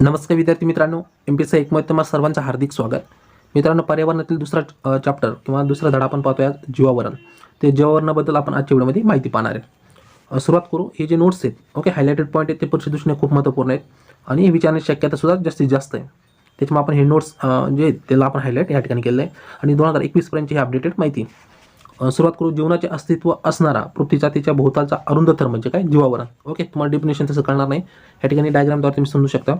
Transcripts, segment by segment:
नमस्कार विद्यार्थी मित्रांनो, Mpsc IQ मध्ये तुम्हाला सर्वांचं हार्दिक स्वागत. मित्रांनो, पर्यावरणातील दुसरा चॅप्टर किंवा दुसरा धडा आपण पाहतोय जीवावरण. ते जीवावरणाबद्दल आपण आजच्या व्हिडिओमध्ये माहिती पाहणार आहे. सुरुवात करू. हे जे नोट्स आहेत, ओके, हायलाइटेड पॉईंट आहेत, ते परीक्षे दृष्टीने खूप महत्त्वपूर्ण आहेत आणि विचारण्याची शक्यता सुद्धा जास्तीत जास्त आहे. त्याच्यामुळे आपण हे नोट्स जे आहेत त्याला आपण हायलाइट या ठिकाणी केलं आहे आणि 2021 पर्यंतची ही अपडेटेड माहिती. सुरुवात करू. जीवनाचे अस्तित्व असणारा पृथ्वी जातीच्या भोवतालचा अरुंद थर म्हणजे काय? जीवावरण. ओके, तुम्हाला डेफिनेशन तसं कळणार नाही, या ठिकाणी डायग्रामद्वारे तुम्ही समजू शकता.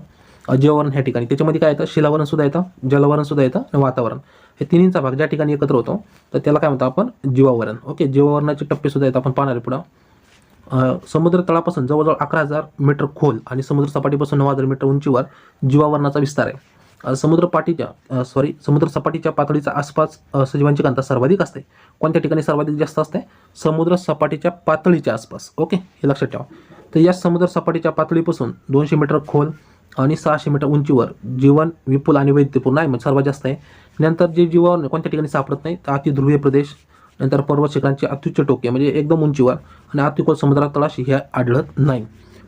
जीवावरण ह्या ठिकाणी त्याच्यामध्ये काय येतं? शिलावरण सुद्धा येतं, जलवरण सुद्धा येतं आणि वातावरण. हे तिन्हींचा भाग ज्या ठिकाणी एकत्र होतो तर त्याला काय म्हणतो आपण? जीवावरण. ओके, जीवावरणाचे टप्पे सुद्धा येतात, आपण पाहणार आहे पुढं. समुद्र तळापासून जवळजवळ 11,000 मीटर खोल आणि समुद्र सपाटीपासून 9,000 मीटर उंचीवर जीवावरणाचा विस्तार आहे. समुद्र सपाटीच्या पातळीच्या आसपास सजीवांची घनता सर्वाधिक असते. कोणत्या ठिकाणी सर्वाधिक जास्त असते? समुद्र सपाटीच्या पातळीच्या आसपास. ओके, हे लक्षात ठेवा. तर या समुद्र सपाटीच्या पातळीपासून 200 मीटर खोल आणि 600 मीटर उंचीवर जीवन विपुल आणि वैविध्यपूर्ण आहे, म्हणजे सर्वात जास्त आहे. नंतर जे जीवावरण कोणत्या ठिकाणी सापडत नाही तर अतिध्रुवीय प्रदेश, नंतर पर्वत शिखरांची अत्युच्च टोके म्हणजे एकदम उंचीवर आणि अतिखोल समुद्रात तळाशी हे आढळत नाही.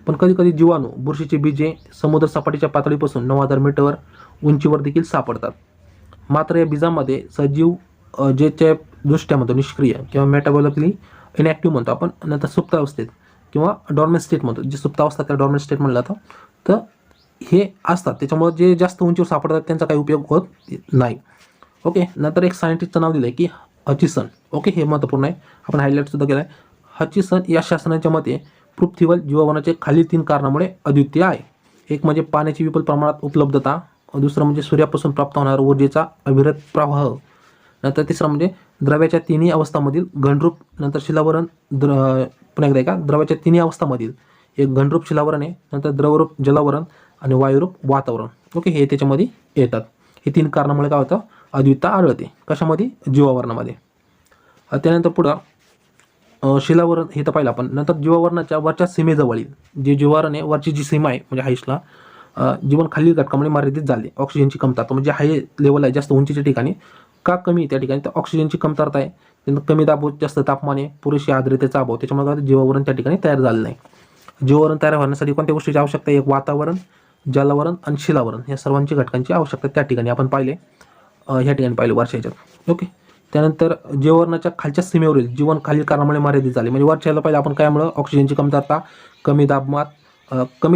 पण कधी कधी जीवाणू, बुरशीची बीजे समुद्र सपाटीच्या पातळीपासून 9,000 मीटर उंचीवर देखील सापडतात. मात्र या बीजांमध्ये सजीव जेच्या दृष्ट्या म्हणतो निष्क्रिय किंवा मेटाबॉलिकली इनॅक्टिव्ह म्हणतो आपण, नंतर सुप्तावस्थेत किंवा डॉर्मेंट स्टेट म्हणतो, जे सुप्तावस्था त्या डॉर्मेंट स्टेट म्हणलं जातं, तर हे असतात. त्याच्यामुळे जे जास्त उंचीवर सापडतात त्यांचा काही उपयोग होत नाही. ओके, नंतर एक सायंटिस्टचं नाव दिलं आहे की हचिसन. ओके, हे महत्त्वपूर्ण आहे, आपण हायलाईट सुद्धा केलं आहे. हचिसन या शास्त्रज्ञाच्या मते पृथ्वीवर जीवावरणाचे खालील 3 कारणामुळे अद्वितीय आहे. एक म्हणजे पाण्याची विपुल प्रमाणात उपलब्धता, दुसरं म्हणजे सूर्यापासून प्राप्त होणारा ऊर्जेचा अविरत प्रवाह, नंतर तिसरं म्हणजे द्रव्याच्या तिन्ही अवस्थांमधील घनरूप, नंतर शिलावरण पुन्हा एकदा द्रव्याच्या तिन्ही अवस्थांमधील एक घनरूप शिलावरण आहे, नंतर द्रवरूप जलावरण आणि वायुरूप वातावरण. ओके, हे त्याच्यामध्ये येतात. हे 3 कारणामुळे काय होतं? अद्वितीयता आढळते. कशामध्ये? जीवावरणामध्ये. त्यानंतर पुढं शिलावरण हे तर पाहिलं आपण. नंतर जीवावरणाच्या वरच्या सीमेजवळील जे जीवावरण आहे, वरची जी सीमा आहे म्हणजे हाईसला, जीवन खालील घटकामुळे मर्यादित झाले. ऑक्सिजनची कमतरता, म्हणजे हाय लेवल आहे जास्त उंचीच्या ठिकाणी का कमी त्या ठिकाणी, तर ऑक्सिजनची कमतरता आहे, त्यांना कमी दाब, जास्त तापमान आहे, पुरेशी आर्द्रतेचा अभाव, त्याच्यामुळे जीवावरण त्या ठिकाणी तयार झालं नाही. जीवावरण तयार होण्यासाठी कोणत्या गोष्टीची आवश्यकता आहे? एक वातावरण, जलावरण आणि शिलावरण या सर्वांची घटकांची आवश्यकता त्या ठिकाणी आपण पाहिले, ह्या ठिकाणी पाहिले वरच्या ह्याच्यात. ओके, त्यानंतर जीवावरणाच्या खालच्या सीमेवरील जीवन खालील कारणामुळे मर्यादित झाले, म्हणजे वरच्याला पाहिलं आपण कायमुळं? ऑक्सिजनची कमतरता, कमी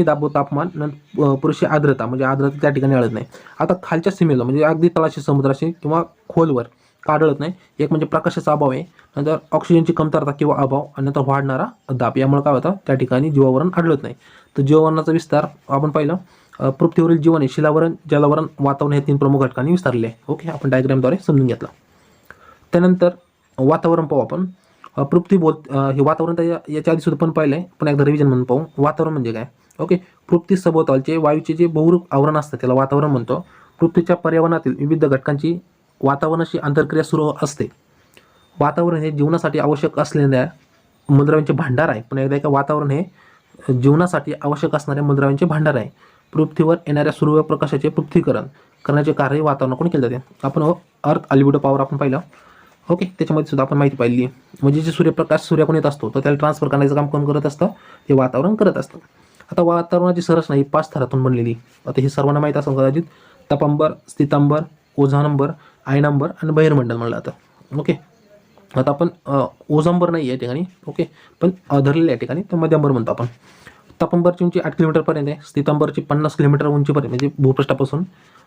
दाब व तापमान, नंतर पुरेशी आर्द्रता, म्हणजे आर्द्रता त्या ठिकाणी आढळत नाही. आता खालच्या सीमेला म्हणजे अगदी तळाशी समुद्राशी किंवा खोलवर का आढळत नाही? एक म्हणजे प्रकाशाचा अभाव आहे, नंतर ऑक्सिजनची कमतरता किंवा अभाव आणि नंतर वाढणारा दाब, यामुळे काय होतं? त्या ठिकाणी जीवावरण आढळत नाही. तर जीवावरणाचा विस्तार आपण पाहिलं, पृथ्वीवरील जीवन आहे शिलावरण, जलावरण, वातावरण हे 3 प्रमुख घटकांनी विस्तारले आहे. ओके, आपण डायग्रामद्वारे समजून घेतलं. त्यानंतर वातावरण पाहू आपण. हे वातावरण तर याच्या आधी सुद्धा पण पाहिलं आहे, पण एकदा रिव्हिजन म्हणून पाहू. वातावरण म्हणजे काय? ओके, पृथ्वी सभोवतालचे वायूचे जे बहुरूप आवरण असतं त्याला वातावरण म्हणतो. पृथ्वीच्या पर्यावरणातील विविध घटकांची वातावरणाशी आंतरक्रिया सुरू असते. वातावरण हे जीवनासाठी आवश्यक असलेल्या मूलद्रव्यांचे भांडार आहे. पण एकदा वातावरण हे जीवनासाठी आवश्यक असणाऱ्या मूलद्रव्यांचे भांडार आहे. पृथ्वीवर येणाऱ्या सूर्यप्रकाशाचे पृथ्वीकरण करण्याचे कार्य वातावरणाकडून केले जाते. आपण अर्थ अल्बिडो पॉवर आपण पाहिलं. ओके, त्याच्यामध्ये सुद्धा आपण माहिती पाहिली, म्हणजे जे सूर्यप्रकाश सूर्याकडून येत असतो तर त्याला ट्रान्सफर करण्याचं काम कोण करत असतं? ते वातावरण करत असतं. आता वातावरणाची संरचना ही 5 थरातून बनलेली. आता हे सर्वांना माहीत असेल कदाचित. तपंबर, स्थितांबर, ओझानंबर, आयनांबर आणि बहिर्मंडल म्हणलं जातं. ओके, आता आपण ओझांबर नाही या ठिकाणी, ओके, पण धरलेल्या या ठिकाणी तर मध्यंबर म्हणतो आपण. तपंबरची उंची 8 किलोमीटरपर्यंत आहे, स्थितांबरची 50 किलोमीटर उंचीपर्यंत म्हणजे भूपृष्ठापासून,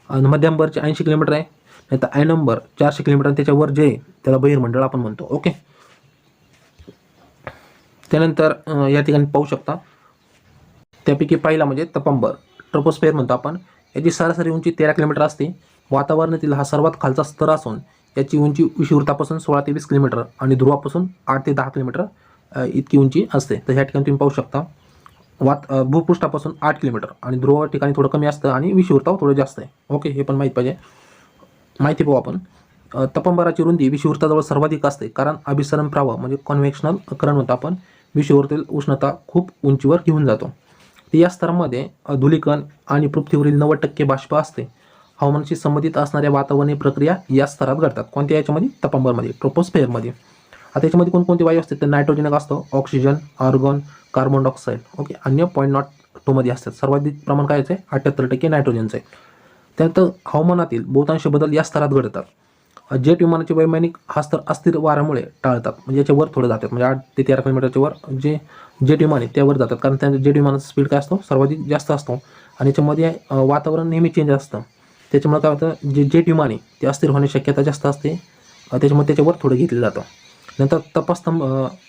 आणि मध्यंबरची 80 किलोमीटर आहे, नाही तर आयनंबर 400 किलोमीटर, त्याच्यावर जे त्याला बहिर्मंडळ आपण म्हणतो. ओके, त्यानंतर या ठिकाणी पाहू शकता, त्यापैकी पहिला म्हणजे तपंबर, ट्रोपोस्फिअर म्हणतो आपण. याची सरासरी उंची 13 किलोमीटर असते. वातावरणातील हा सर्वात खालचा स्तर असून याची उंची विषुवृत्तापासून 16 ते 20 किलोमीटर आणि ध्रुवापासून 8 ते 10 किलोमीटर इतकी उंची असते. तर ह्या ठिकाणी तुम्ही पाहू शकता, भूपृष्ठापासून 8 किलोमीटर आणि ध्रुव ठिकाणी थोडं कमी असतं आणि विषुवृत्तावर थोडं जास्त आहे. ओके, हे पण माहीत पाहिजे. माहिती पाहू आपण. तपंबराची रुंदी विषुवृत्ताजवळ सर्वाधिक असते, कारण अभिसरण प्रवाह म्हणजे कॉन्व्हेक्शनल करंट म्हणतो आपण, विषुववरील उष्णता खूप उंचीवर घेऊन जातो. या स्तरामध्ये धुलीकण आणि पृथ्वीवरील 90% बाष्प असते. हवामानाशी संबंधित असणाऱ्या वातावरणीय प्रक्रिया या स्तरात घडतात. कोणत्या याच्यामध्ये? तपंबरमध्ये, ट्रोपोस्फिअरमध्ये. आता याच्यामध्ये कोणकोणते वायू असतात? तर नायट्रोजन असतो, oxygen, argon, carbon dioxide. Okay, अन्य 0.02 मध्ये असतात. सर्वाधिक प्रमाण काय आहे 78% नायट्रोजनचं आहे. त्यानंतर हवामानातील बहुतांश बदल या स्तरात घडतात. जेट विमानाचे वैमानिक हा स्तर अस्थिर वाऱ्यामुळे टाळतात, म्हणजे याच्या वर थोडं जातात, म्हणजे 8 ते 13 किलोमीटरच्या वर जे जेट विमान आहे त्यावर जातात, कारण त्या जेट विमानाचा स्पीड काय असतो सर्वाधिक जास्त असतो आणि याच्यामध्ये वातावरण नेहमी चेंज असतं. त्याच्यामुळे काय होतं जे जेट विमान आहे ते अस्थिर होण्याची शक्यता जास्त असते, त्याच्यामुळे त्याच्यावर थोडं घेतलं जातं. नंतर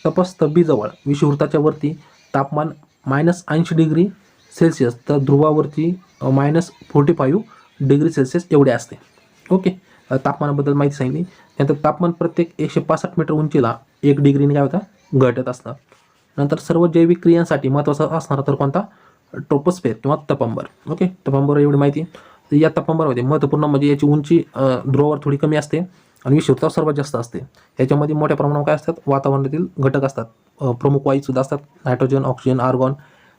तपस्तंभीजवळ विषुववृत्ताच्या वरती तापमान -80 डिग्री सेल्सिअस तर ध्रुवावरती -45 डिग्री सेल्सिअस एवढे असते. ओके, तापमानाबद्दल माहिती सांगितली. त्यानंतर तापमान प्रत्येक 165 मीटर उंचीला 1 डिग्रीने काय होतं घटत असतं. नंतर सर्व जैविक क्रियांसाठी महत्त्वाचा असणारा तर कोणता ट्रोपोस्फेअर किंवा तपंबर. ओके, तपंबर एवढी माहिती. तर या तपंबरमध्ये महत्त्वपूर्ण म्हणजे याची उंची ध्रुवावर थोडी कमी असते आणि विषुववृत्तावर सर्वात जास्त असते. याच्यामध्ये मोठ्या प्रमाणावर काय असतात वातावरणातील घटक असतात, प्रमुख वायूसुद्धा असतात, नायट्रोजन, ऑक्सिजन, आर्गॉन.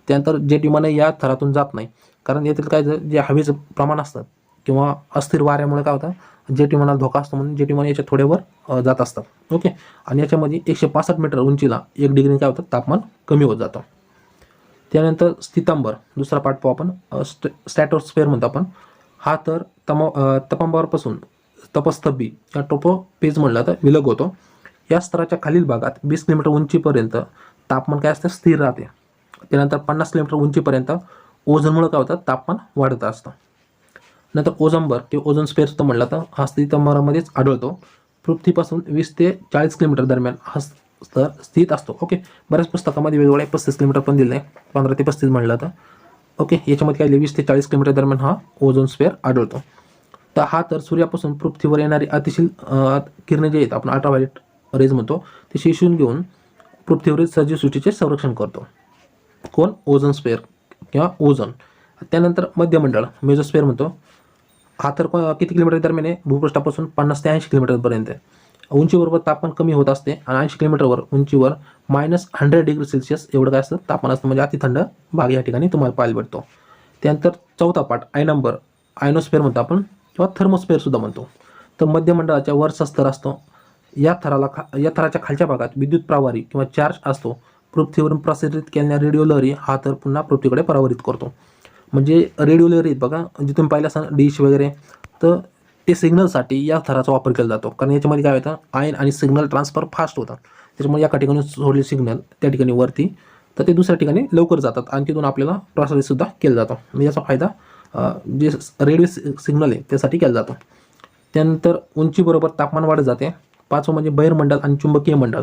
त्यानंतर जेट विमानं या थरातून जात नाही, कारण यातील काय जे हवेचं प्रमाण असतं किंवा अस्थिर वाऱ्यामुळे काय होतं जेट विमानाला धोका असतो, म्हणून जेट विमान याच्या थोड्यावर जात असतात. ओके, आणि याच्यामध्ये 165 मीटर उंचीला 1 डिग्री काय होतं तापमान कमी होत जातं. त्यानंतर स्थितांबर दुसरा पार्ट पाहू आपण, स्ट्रॅटोस्फेअर म्हणतो आपण. हा तर तपंबावरपासून तपस्तंभी या ट्रोपोपेज म्हणलं तर विलग होतो. या स्तराच्या खालील भागात 20 किलोमीटर उंचीपर्यंत तापमान काय असतं स्थिर राहते. त्यानंतर 50 किलोमीटर उंचीपर्यंत ओझोनमुळे काय होतं तापमान वाढत असतं. नंतर ओझोनबर किंवा ओझोन स्पेअर सुद्धा म्हणलं तर हा स्थितांबरामध्येच आढळतो. पृथ्वीपासून 20 ते 40 किलोमीटर दरम्यान हा स्तर स्थित असतो. ओके, बऱ्याच पुस्तकामध्ये वेगवेगळे 35 किलोमीटर पण दिले आहे, 15 ते 35 म्हणलं तर. ओके, याच्यामध्ये काय 20 ते 40 किलोमीटर दरम्यान हा ओझोन स्पेअर आढळतो. तर हा तर सूर्यापासून पृथ्वीवर येणारी अतिशील किरणे जे आहेत आपण अल्ट्राव्हायोलेट रेज म्हणतो ते शोषून घेऊन पृथ्वीवरील सजीव सृष्टीचे संरक्षण करतो. कोण ओझोन स्पेअर किंवा ओझोन. त्यानंतर मध्यमंडळ मेझोस्फेअर म्हणतो. हा तर किती किलोमीटर दरम्यान आहे भूपृष्ठापासून 50 ते 80 किलोमीटरपर्यंत आहे. उंचीबरोबर तापमान कमी होत असते आणि 80 किलोमीटरवर उंचीवर -100 डिग्री सेल्सिअस एवढं काय असतं तापमान असतं, म्हणजे अति थंड भाग या ठिकाणी तुम्हाला पाहायला भेटतो. त्यानंतर चौथा पार्ट आयनोस्फेअर म्हणतो आपण किंवा थर्मोस्फेअर सुद्धा म्हणतो. तर मध्यमंडळाच्या वरचा स्तर असतो. या थराच्या खालच्या भागात विद्युत प्रवाही किंवा चार्ज असतो. पृथ्वीवरून प्रसारित केलेल्या रेडिओ लहरी हा तर पुन्हा पृथ्वीकडे परावर्तित करतो. म्हणजे रेडिओ लहरी आहेत बघा, जे तुम्ही पाहिलं असं डिश वगैरे, तर ते सिग्नलसाठी या थराचा वापर केला जातो, कारण याच्यामध्ये काय होतं आयन आणि सिग्नल ट्रान्सफर फास्ट होतात. त्याच्यामुळे एका ठिकाणी सोडले सिग्नल त्या ठिकाणी वरती तर ते दुसऱ्या ठिकाणी लवकर जातात आणि तिथून आपल्याला प्रसारित सुद्धा केला जातो. म्हणजे याचा फायदा जे रेडिओ सिग्नल आहे त्यासाठी केला जातो. त्यानंतर उंचीबरोबर तापमान वाढत जाते. पाचवं म्हणजे बहिर्मंडल आणि चुंबकीय मंडळ,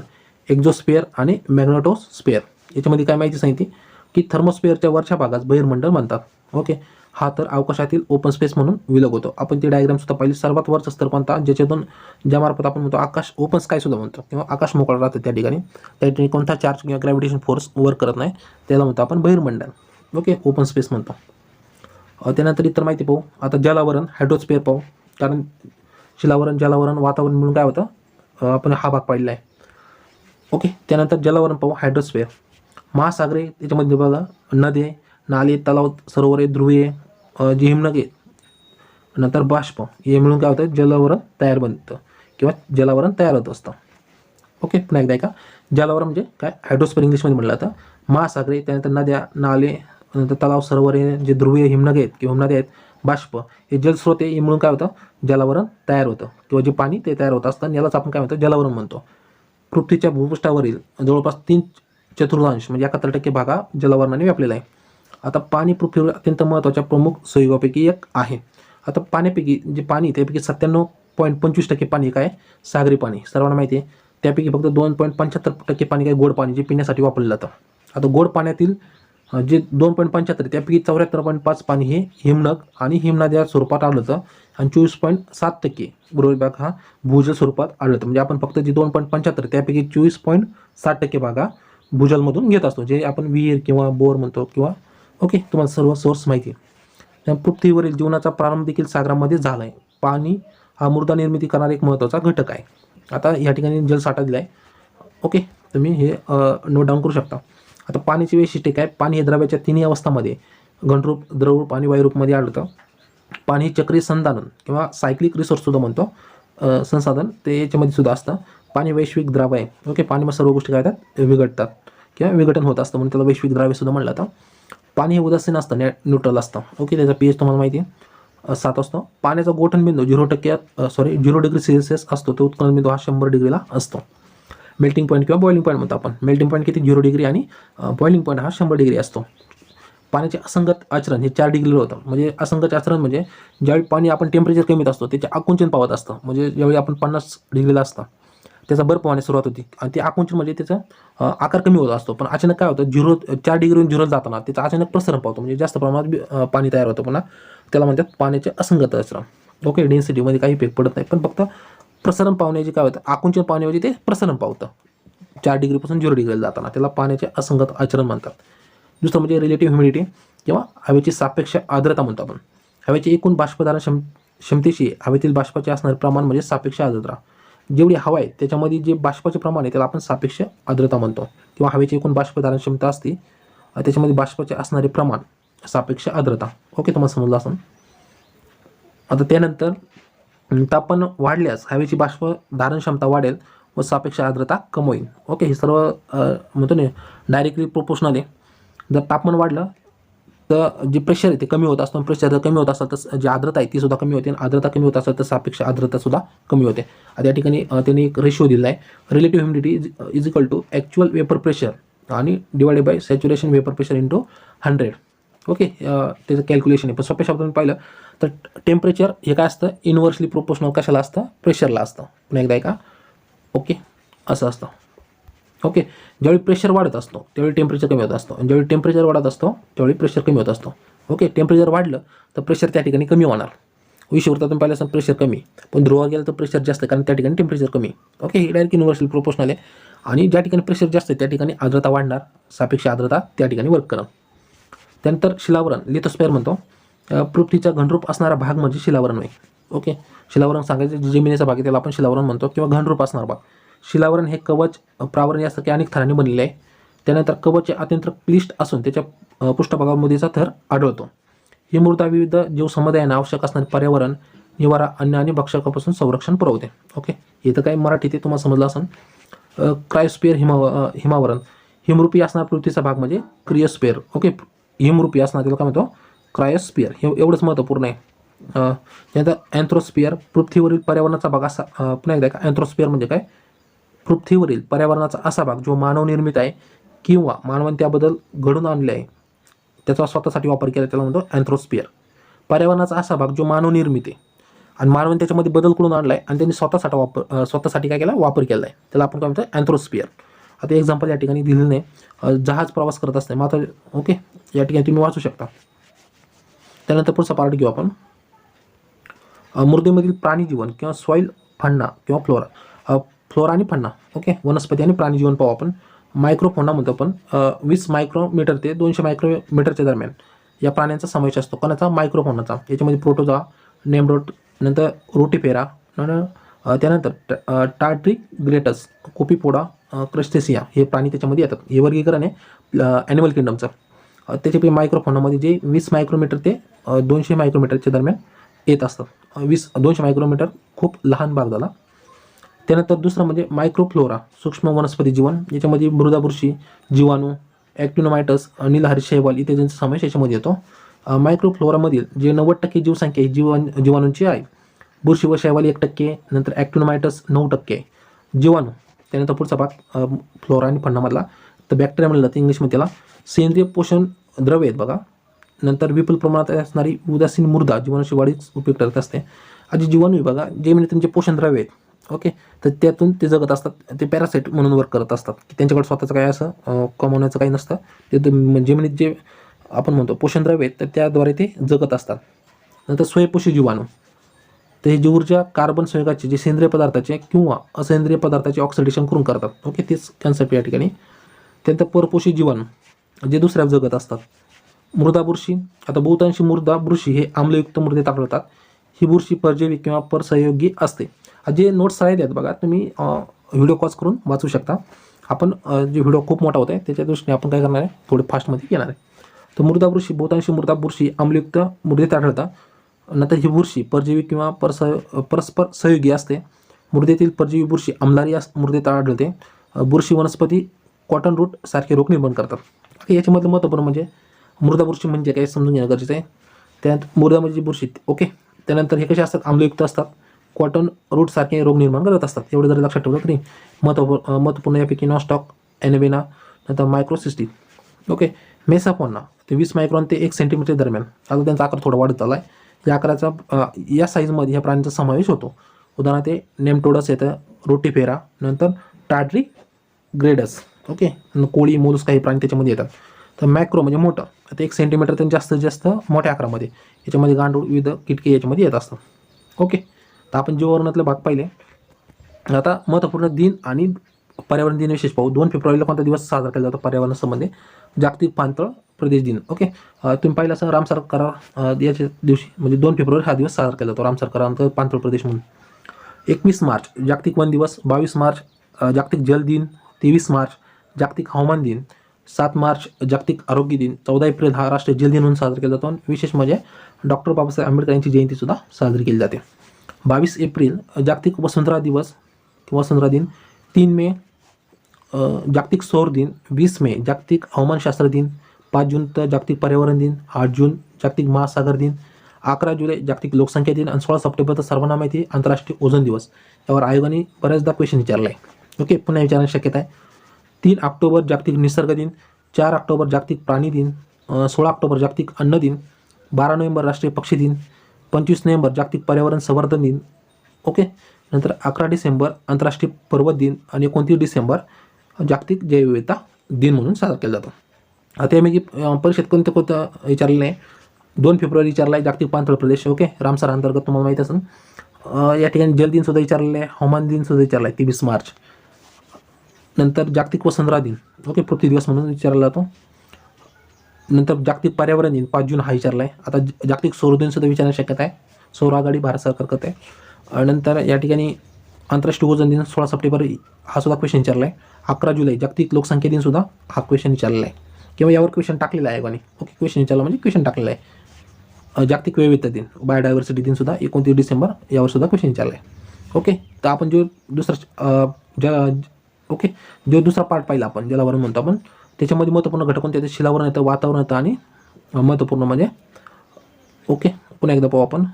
एक्झोस्फिअर आणि मॅग्नेटोस्फिअर. याच्यामध्ये काय माहिती सांगितली की थर्मोस्फिअरच्या वरच्या भागास बहिर्मंडल म्हणतात. ओके, हा तर अवकाशातील ओपन स्पेस म्हणून विलग होतो. आपण ती डायग्राम सुद्धा पाहिली. सर्वात वरचा स्तर कोणता ज्याच्यातून ज्यामार्फत आपण म्हणतो आकाश ओपन स्काय सुद्धा म्हणतो किंवा आकाश मोकळं राहतं त्या ठिकाणी कोणता चार्ज किंवा ग्रॅव्हिटेशन फोर्स वर्क करत नाही, त्याला म्हणतो आपण बहिर्मंडल. ओके, ओपन स्पेस म्हणतो. त्यानंतर इतर माहिती पाहू. आता जलावरण हायड्रोस्फिअर पाहू, कारण जलावरण वातावरण मिळून काय होतं आपण हा भाग पाहिलेला आहे. ओके, त्यानंतर जलावरण पाहू हायड्रोस्फिअर. महासागरे त्याच्यामध्ये बघा, नदे, नाले, तलाव, सरोवरे, ध्रुवे, जी हिमनगे, नंतर बाष्प हे मिळून काय होतं जलावरण तयार बनतं किंवा जलावरण तयार होत असतं. ओके, पुन्हा एकदा ऐका. जलावरण म्हणजे काय हायड्रोस्फिअर इंग्लिशमध्ये म्हटलं जातं. महासागरे, त्यानंतर नद्या, नाले, नंतर तलाव, सरोवरे, जे ध्रुवीय हिमनगे आहेत किंवा हिमनद्या आहेत, बाष्प हे जलस्रोत हे मिळून काय होतं जलावरण तयार होतं किंवा जे पाणी ते तयार होत असतं, यालाच आपण काय म्हणतो जलावरण म्हणतो. पृथ्वीच्या भूपृष्ठावरील जवळपास 3/4 म्हणजे 71% भागा जलावरणाने व्यापलेला आहे. आता पाणी पृथ्वीवर अत्यंत महत्त्वाच्या प्रमुख संयुगापैकी एक आहे. आता पाण्यापैकी जे पाणी त्यापैकी 97.25% पाणी काय सागरी पाणी सर्वांना माहिती आहे. त्यापैकी फक्त 2.75% पाणी काय गोड पाणी जे पिण्यासाठी वापरलं जातं. आता गोड पाण्यातील जे 2.75 त्यापैकी 74.5 पाणी हे हिमनग आणि हिमनद्या स्वरूपात आढळतं आणि 24.7% उर्वरित भाग हा भूजल स्वरूपात आढळतं. म्हणजे आपण फक्त जे 2.75 त्यापैकी 24.7% भागा भूजलमधून घेत असतो, जे आपण विहीर किंवा बोर म्हणतो किंवा ओके तुम्हाला सर्व सोर्स माहिती आहे. पृथ्वीवरील जीवनाचा प्रारंभ देखील सागरामध्ये झाला आहे. पाणी हा मृदा निर्मिती करणारा एक महत्त्वाचा घटक आहे. आता या ठिकाणी जलसाठा दिला आहे. ओके, तुम्ही हे नोट डाऊन करू शकता. आता पाण्याची वैशिष्ट्ये काय, पाणी हे द्रव्याच्या तिन्ही अवस्थामध्ये घनरूप, द्रवरूप आणि वायुरूपमध्ये आढळतं. पाणी चक्रीय संधारण किंवा सायक्लिक रिसोर्स सुद्धा म्हणतो संसाधन ते याच्यामध्ये सुद्धा असतं. पाणी वैश्विक द्राव्य आहे. ओके, पाणीमध्ये सर्व गोष्टी काय होतात विघटतात किंवा विघटन होत असतं म्हणून त्याला वैश्विक द्राव्य सुद्धा म्हणलं जातं. पाणी हे उदासीन असतं, न्यूट्रल असतं. ओके, त्याचा pH तुम्हाला माहिती आहे 7 असतो. पाण्याचा गोठणबिंदू 0% असतो, तो उत्कलन बिंदू हा 100 डिग्रीला असतो. मेल्टिंग पॉईंट किंवा बॉइलिंग पॉईंट म्हणतो आपण. मेल्टिंग पॉईंट किती 0 डिग्री आणि बॉइलिंग पॉईंट हा 100 डिग्री असतो. पाण्याचे असंगत आचरण हे 4 डिग्रीला होतं. म्हणजे असंगत आचरण म्हणजे ज्यावेळी पाणी आपण टेम्परेचर कमीत असतो त्याचे आकुंचन पावत असतं. म्हणजे ज्यावेळी आपण 50 डिग्रीला असतं त्याचा बर्फ होण्यास सुरुवात होती आणि ते आकुंचन म्हणजे त्याचा आकार कमी होत असतो. पण अचानक काय होतं 4 डिग्रीवरून 0 जाताना त्याचा अचानक प्रसरण पावतो, म्हणजे जास्त प्रमाणात पाणी तयार होतं. पुन्हा त्याला म्हणतात पाण्याचे असंगत आचरण. ओके, डेन्सिटीमध्ये काही इफेक्ट पडत नाही, पण फक्त प्रसरण पावण्याचे काय होतं, आकुंचन पावण्याऐवजी ते प्रसरण पावतं 4 डिग्रीपासून 0 डिग्रीला जाताना. त्याला पाण्याचे असंगत आचरण म्हणतात. दुसरं म्हणजे रिलेटिव्ह ह्युमिडिटी किंवा हवेची सापेक्ष आर्द्रता म्हणतो आपण. हवेची एकूण बाष्पधारण क्षमतेशी हवेतील बाष्पाचे असणारे प्रमाण म्हणजे सापेक्ष आर्द्रता. जेवढी हवा आहे त्याच्यामध्ये जे बाष्पाचे प्रमाण आहे त्याला आपण सापेक्ष आर्द्रता म्हणतो. किंवा हवेची एकूण बाष्पधारण क्षमता असते त्याच्यामध्ये बाष्पाचे असणारे प्रमाण सापेक्ष आर्द्रता. ओके, तुम्हाला समजलं असेल. आता त्यानंतर तापमान वाढल्यास हवेची बाष्प धारण क्षमता वाढेल व सापेक्ष आर्द्रता कमी होईल. ओके, हे सर्व म्हणतो ना डायरेक्टली प्रोपोर्शनल आहे. जर तापमान वाढलं तर जे प्रेशर आहे ते कमी होत असतं. प्रेशर जर कमी होत असेल तर जी आर्द्रता आहे ती सुद्धा कमी होते, आणि आर्द्रता कमी होत असेल तर सापेक्ष आर्द्रता सुद्धा कमी होते. आता या ठिकाणी त्यांनी एक रेशो दिला आहे, relative humidity is equal to actual vapour pressure आणि divided by saturation vapour pressure into 100. Okay, त्याचं कॅल्क्युलेशन आहे. पण सोप्या शब्दात पाहिलं तर टेम्परेचर हे काय असतं, इनव्हर्सली प्रोपोर्शनल कशाला असतं, प्रेशरला असतं. पुन्हा एकदा ऐका. ओके, असं असतं. ओके, ज्यावेळी प्रेशर वाढत असतो त्यावेळी टेम्परेचर कमी होत असतो, आणि ज्यावेळी टेम्परेचर वाढत असतो त्यावेळी प्रेशर कमी होत असतो. ओके, टेम्परेचर वाढलं तर प्रेशर त्या ठिकाणी कमी होणार. विषुववृत्तातून पाहिलं असं प्रेशर कमी, पण ध्रुवा गेलं तर प्रेशर जास्त, कारण त्या ठिकाणी टेम्परेचर कमी. ओके, हे डायरेक्ट युनिव्हर्सल प्रोपोर्शनल आहे. आणि ज्या ठिकाणी प्रेशर जास्त आहे त्या ठिकाणी आर्द्रता वाढणार, सापेक्ष आर्द्रता त्या ठिकाणी वर्क करणार. त्यानंतर शिलावरण, लिथोस्फिअर म्हणतो. पृथ्वीचा घनरूप असणारा भाग म्हणजे शिलावरण होय. ओके, शिलावरण सांगायचं जमिनीचा भाग आहे त्याला आपण शिलावरण म्हणतो, किंवा घनरूप असणारा भाग. शिलावरण हे कवच प्रावरण यासारखे अनेक थरांनी बनलेले आहे. त्यानंतर कवच हे अत्यंत क्लिष्ट असून त्याच्या पृष्ठभागावर मुदीचा थर आढळतो. ही मृदा विविध जीवसमुदायांना आवश्यक असणारे पर्यावरण, निवारा, अन्न आणि भक्षकापासून संरक्षण पुरवते. ओके, हे तर काही मराठीत ते तुम्हाला समजलं असेल. क्रायोस्फिअर हिमावरण, हिमरूपी असणारा पृथ्वीचा भाग म्हणजे क्रियोस्फिअर. ओके, हिमरूपी असणार त्याला काय म्हणतो, क्रायोस्फिअर. हे एवढंच महत्त्वपूर्ण आहे. त्यानंतर अँथ्रोस्फिअर, पृथ्वीवरील पर्यावरणाचा भाग असा. पुन्हा एकदा का, अँथ्रोस्फिअर म्हणजे काय, पृथ्वीवरील पर्यावरणाचा असा भाग जो मानवनिर्मित आहे किंवा मानवाने त्याबद्दल घडून आणले आहे, त्याचा स्वतःसाठी वापर केला, त्याला म्हणतो अँथ्रोस्फिअर. पर्यावरणाचा असा भाग जो मानवनिर्मित आहे आणि मानवाने त्याच्यामध्ये बदल करून आणला आहे आणि त्यांनी स्वतःसाठी काय केला, वापर केला आहे, त्याला आपण काय म्हणतो, अँथ्रोस्फिअर. आता एक्झाम्पल या ठिकाणी दिलेलं नाही. जहाज प्रवास करत असते मात्र. ओके, या ठिकाणी तुम्ही वाचू शकता. त्यानंतर पुढचा पार्ट घेऊ आपण, मृदेमधील प्राणी जीवन किंवा सॉईल फन्ना किंवा फ्लोरा आणि फन्ना. ओके, वनस्पती आणि प्राणी जीवन पाहू आपण. मायक्रोफोना म्हणतो आपण. 20 मायक्रोमीटर ते 200 मायक्रोमीटरच्या दरम्यान या प्राण्यांचा समावेश असतो. कोणाचा, मायक्रोफोनाचा. याच्यामध्ये प्रोटोझोआ, नेमरोट, नंतर रोटिफेरा, त्यानंतर टार्ट्रिग्रेटस, कोपिपोडा, क्रस्टेसिया हे प्राणी त्याच्यामध्ये येतात. हे वर्गीकरण आहे ॲनिमल किंगडमचं. त्याच्यापैकी मायक्रोफोनामध्ये जे 20 मायक्रोमीटर ते 200 मायक्रोमीटरच्या दरम्यान येत असतात. 200 मायक्रोमीटर खूप लहान भाग झाला. त्यानंतर दुसरं म्हणजे मायक्रोफ्लोरा, सूक्ष्म वनस्पती जीवन. याच्यामध्ये मृदा बुरशी, जीवाणू, ॲक्टिनोमायटस, नीलहरी शैवाल इत्यादींचा समावेश याच्यामध्ये येतो. मायक्रोफ्लोरामधील जे 90% जीवसंख्या ही जीवाणूंची आहे. बुरशी व शैवाल 1%, नंतर ॲक्टिनोमायटस 9% जीवाणू. त्यानंतर पुढचा भाग फ्लोरा आणि फन्नामधला तर बॅक्टेरिया म्हणलं तर इंग्लिशमध्ये त्याला सेंद्रिय पोषण द्रव्य आहेत बघा. नंतर विपुल प्रमाणात असणारी उदासीन मृदा जीवाणूची वाढीस उपयोग करत असते. आधी जीवाणू बघा जे म्हणजे त्यांचे पोषण द्रव्य आहेत. ओके, तर त्यातून ते जगत असतात. ते पॅरासाईट म्हणून वर्क करत असतात की त्यांच्याकडे स्वतःचं काय असं कमवण्याचं काही नसतं. ते जमिनीत जे आपण म्हणतो पोषण द्रव्य आहेत तर त्याद्वारे ते जगत असतात. नंतर स्वयंपोषी जीवाणू, तर हे ऊर्जा कार्बन संयुगाचे जे सेंद्रिय पदार्थाचे किंवा असेंद्रिय पदार्थाचे ऑक्सिडेशन करून करतात. ओके, तेच कन्सेप्ट या ठिकाणी. त्यानंतर परपोषी जीवाणू जे दुसऱ्या जगत असतात. मृदा बुरशी, आता बहुतांशी मृदा बुरशी हे आम्लयुक्त मृदेत आढळतात. ही बुरशी परजीवी किंवा परसहयोगी असते. जे नोट्स आहेत बघा तुम्ही व्हिडिओ पॉज करून वाचू शकता. आपण जे व्हिडिओ खूप मोठा होत आहे त्याच्या दृष्टीने आपण काय करणार आहे, थोडे फास्टमध्ये येणार आहे. तर मृदा बुरशी, बहुतांशी मृदा बुरशी आम्लयुक्त मृदेत आढळतात. नंतर ही बुरशी परजीवी किंवा परस्पर सहयोगी असते. मृदेतील परजीवी बुरशी आम्लारी मृदेत आढळते. बुरशी वनस्पती कॉटन रूट सारखे रोग निर्माण करतात. याच्यामधलं महत्त्वपूर्ण म्हणजे मृदा बुरशी म्हणजे काय समजून घेणं गरजेचं आहे. त्यानंतर मृदामध्ये बुरशी, ओके. त्यानंतर हे कसे असतात, आम्लयुक्त असतात, कॉटन रूटसारखे रोग निर्माण करत असतात. एवढं जरी लक्षात ठेवलं तरी महत्त्वपूर्ण यापैकी नॉस्टॉक, एनवेना, नंतर मायक्रोसिस्टिक, ओके. मेसाफोना ते 20 मायक्रॉन ते 1 सेंटीमीटर दरम्यान. आता त्यांचा आकार थोडा वाढत चालला आहे. या आकाराचा या साईजमध्ये ह्या प्राण्यांचा समावेश होतो. उदाहरणार्थ ते नेमटोडस येतं, रोटिफेरा, नंतर टार्ट्री ग्रेडस, ओके. कोळी, मोलस्का हे प्राणी त्याच्यामध्ये येतात. तर मॅक्रो म्हणजे मोठं, आता 1 सेंटीमीटर ते जास्तीत जास्त मोठ्या आकारामध्ये याच्यामध्ये गांडूळ, विविध कीटके याच्यामध्ये येत असतात, ओके. तर आपण जीवावरणातले भाग पाहिले. आता महत्त्वपूर्ण दिन आणि पर्यावरण दिन विशेष पाहू. 2 फेब्रुवारीला कोणता दिवस साजरा केला जातो पर्यावरणासंबंधी? जागतिक पाणथळ प्रदेश दिन, ओके. तुम्ही पाहिलं असं रामसर करार याच्या दिवशी म्हणजे 2 फेब्रुवारी हा दिवस साजरा केला जातो रामसर करारानंतर पाणथळ प्रदेश म्हणून. 21 मार्च जागतिक वन दिवस, 22 मार्च जागतिक जल दिन, 23 मार्च जागतिक हवामान दिन, 7 मार्च जागतिक आरोग्य दिन, 14 एप्रिल हा राष्ट्रीय जल दिन म्हणून साजरा केला जातो. आणि विशेष म्हणजे डॉक्टर बाबासाहेब आंबेडकर यांची जयंतीसुद्धा साजरी केली जाते. 22 एप्रिल जागतिक वसुंधरा दिवस किंवा वसुंधरा दिन, 3 मे जागतिक सौर दिन, 20 मे जागतिक हवामानशास्त्र दिन, 5 जून जागतिक पर्यावरण दिन, 8 जून जागतिक महासागर दिन, 11 जुलै जागतिक लोकसंख्या दिन आणि 16 सप्टेंबर तर सर्वांना माहिती आहे आंतरराष्ट्रीय ओझोन दिवस. यावर आयोगाने बऱ्याचदा क्वेश्चन विचारला आहे, ओके. पुन्हा विचारण्याची शक्यता आहे. 3 ऑक्टोबर जागतिक निसर्ग दिन, 4 ऑक्टोबर जागतिक प्राणी दिन, 16 ऑक्टोबर जागतिक अन्न दिन, 12 नोव्हेंबर राष्ट्रीय पक्षी दिन, 25 नोव्हेंबर जागतिक पर्यावरण संवर्धन दिन, ओके. नंतर 11 डिसेंबर आंतरराष्ट्रीय पर्वत दिन आणि 29 डिसेंबर जागतिक जैवविविधता दिन म्हणून साजरा केला जातो. आता मी परीक्षेत कोणतं विचारलेलं आहे? 2 फेब्रुवारी विचारला आहे जागतिक पाणथळ प्रदेश, ओके. रामसर अंतर्गत तुम्हाला माहीत असेल. या ठिकाणी जल दिन सुद्धा विचारलेलं आहे, हवामान दिन सुद्धा विचारला आहे 23 मार्च. नंतर जागतिक वसुंधरा दिन, ओके, पृथ्वी दिवस म्हणून विचारला जातो. नंतर जागतिक पर्यावरण दिन 5 जून हा विचारला आहे. आता जागतिक सौर दिन सुद्धा विचारण्याची शक्यता आहे, सौर आघाडी भारत सरकार करते. नंतर या ठिकाणी आंतरराष्ट्रीय ओझोन दिन 16 सप्टेंबर हा सुद्धा क्वेश्चन विचारला आहे. 11 जुलै जागतिक लोकसंख्या दिन सुद्धा हा क्वेश्चन विचारलेला आहे किंवा यावर क्वेश्चन टाकलेला आहे आयोगाने, ओके. क्वेश्चन विचारला म्हणजे क्वेश्चन टाकलेला आहे. जागतिक विविधता दिन, बायोडायव्हर्सिटी दिन सुद्धा 29 डिसेंबर यावर सुद्धा क्वेश्चन विचारला आहे, ओके. तर आपण जो दुसरा ओके, जो दुसरा पार्ट पाहिला आपण जलावरण म्हणतो आपण, त्याच्यामध्ये महत्त्वपूर्ण घटक कोणते येतात? शिलावरण येतं, वातावरण येतं आणि महत्त्वपूर्ण म्हणजे, ओके. पुन्हा एकदा पाहू आपण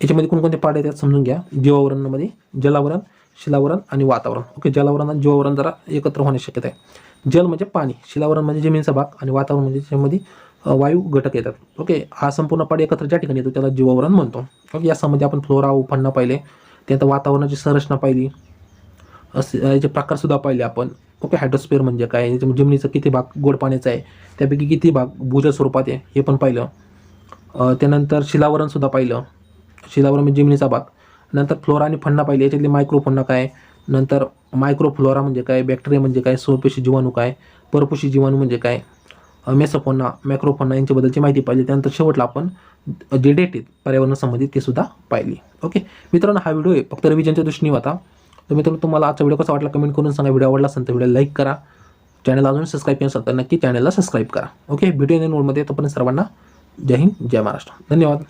याच्यामध्ये कोणकोणते पार्ट येतात समजून घ्या. जीवावरणामध्ये जलावरण, शिलावरण आणि वातावरण, ओके. जलावरण आणि जीवावरण जरा एकत्र होण्याची शक्यता आहे. जल म्हणजे पाणी, शिलावरण म्हणजे जमिनीचा भाग आणि वातावरण म्हणजे त्याच्यामध्ये वायू घटक येतात, ओके. हा संपूर्ण पार्ट एकत्र ज्या ठिकाणी येतो त्याला जीवावरण म्हणतो, ओके. यामध्ये आपण फ्लोरा, उपन्न पाहिले, त्यानंतर वातावरणाची संरचना पाहिली, याचे प्रकारसुद्धा पाहिले आपण, ओके. हायड्रोस्फिअर म्हणजे काय, जमिनीचा किती भाग गोड पाण्याचा आहे, त्यापैकी किती भाग भूजल स्वरूपात आहे हे पण पाहिलं. त्यानंतर शिलावरणसुद्धा पाहिलं, शिलावरण म्हणजे जमिनीचा भाग. नंतर फ्लोरा आणि फन्ना पाहिले, याच्यातले मायक्रोफन्ना काय, नंतर मायक्रोफ्लोरा म्हणजे काय, बॅक्टेरिया म्हणजे काय, सौरपेशी जीवाणू काय, परपोषी जीवाणू म्हणजे काय, मेसोफोन्ना, मॅक्रोफोन्ना यांच्याबद्दलची माहिती पाहिजे. त्यानंतर शेवटला आपण जे डेट आहेत पर्यावरणासंबंधित ते सुद्धा पाहिली, ओके. मित्रांनो, हा व्हिडिओ फक्त रिव्हिजनच्या दृष्टीने होता. तर मित्रांनो, तुम्हाला आजचा व्हिडिओ कसा वाटला कमेंट करून सांगा. व्हिडिओ आवडला असेल तर व्हिडिओ लाईक करा, चॅनल अजून सबस्क्राईब केलं असेल तर नक्की चॅनलला सबस्क्राईब करा, ओके. व्हिडिओ नोटमध्ये तोपर्यंत सर्वांना जय हिंद, जय महाराष्ट्र, धन्यवाद.